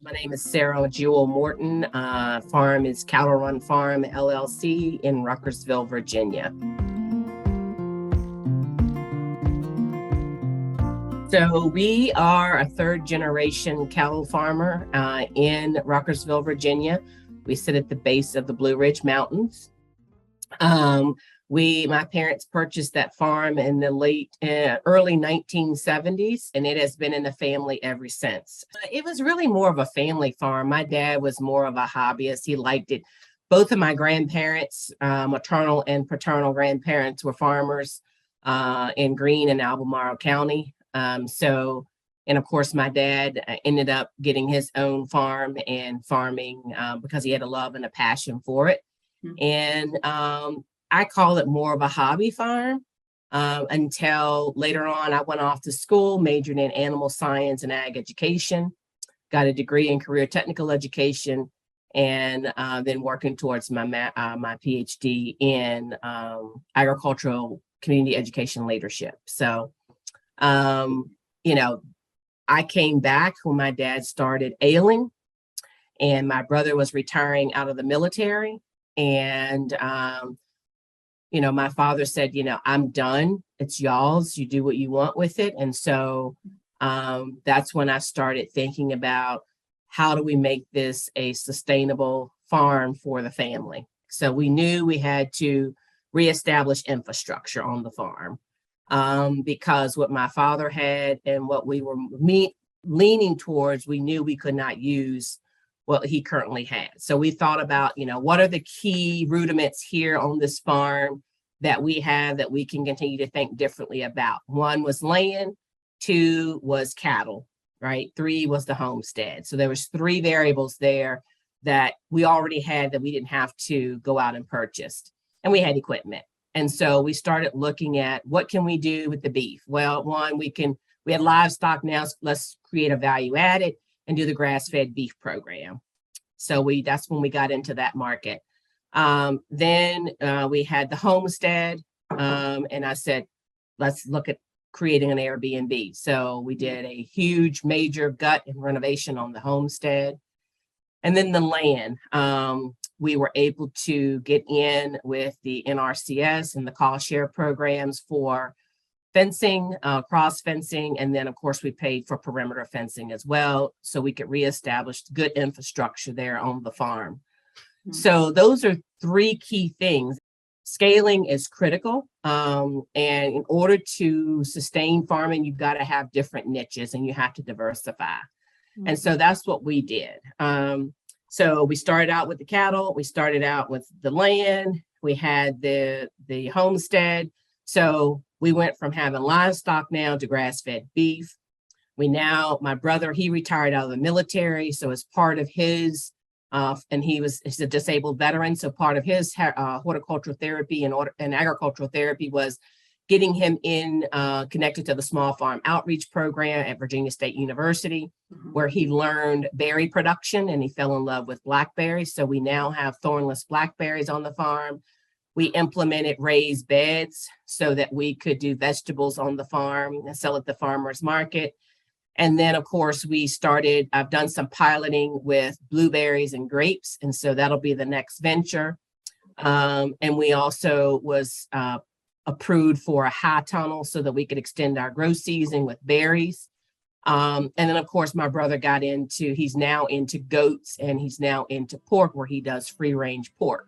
My name is Sarah Jewel Morton. Farm is Cattle Run Farm LLC in Ruckersville, Virginia. So we are a third generation cattle farmer in Ruckersville, Virginia. We sit at the base of the Blue Ridge Mountains. My parents purchased that farm in the early 1970s, and it has been in the family ever since. It was really more of a family farm. My dad was more of a hobbyist. He liked it. Both of my grandparents, maternal and paternal grandparents, were farmers in Greene and Albemarle County. And of course, my dad ended up getting his own farm and farming because he had a love and a passion for it. And I call it more of a hobby farm until later on I went off to school, majored in animal science and ag education, got a degree in career technical education, and then working towards my PhD in agricultural community education leadership. So, I came back when my dad started ailing and my brother was retiring out of the military. And, my father said, I'm done. It's y'all's. You do what you want with it. And so that's when I started thinking about how do we make this a sustainable farm for the family. So we knew we had to reestablish infrastructure on the farm because what my father had and what we were leaning towards, we knew we could not use what he currently had. So we thought about, what are the key rudiments here on this farm that we have that we can continue to think differently about. One was land, two was cattle, right? Three was the homestead. So there was three variables there that we already had that we didn't have to go out and purchase. And we had equipment. And so we started looking at what can we do with the beef? Well, one, we had livestock now, so let's create a value added and do the grass-fed beef program. So that's when we got into that market. Then we had the homestead, and I said, let's look at creating an Airbnb. So we did a huge major gut and renovation on the homestead. And then the land, we were able to get in with the NRCS and the cost share programs for fencing, cross fencing, and then of course we paid for perimeter fencing as well, so we could reestablish good infrastructure there on the farm. Mm-hmm. So those are three key things. Scaling is critical, and in order to sustain farming, you've got to have different niches and you have to diversify. Mm-hmm. And so that's what we did. So we started out with the cattle, we started out with the land, we had the homestead. So we went from having livestock now to grass-fed beef. My brother, he retired out of the military. So as part of his, and he's a disabled veteran. So part of his horticultural therapy and agricultural therapy was getting him connected to the small farm outreach program at Virginia State University, mm-hmm. where he learned berry production and he fell in love with blackberries. So we now have thornless blackberries on the farm. We implemented raised beds so that we could do vegetables on the farm and sell at the farmer's market. And then, of course, I've done some piloting with blueberries and grapes. And so that'll be the next venture. And we also was approved for a high tunnel so that we could extend our grow season with berries. And then, of course, my brother he's now into goats and he's now into pork where he does free range pork.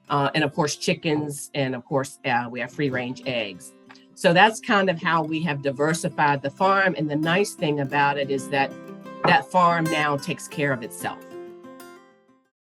And of course, chickens, and of course, we have free range eggs. So that's kind of how we have diversified the farm. And the nice thing about it is that farm now takes care of itself.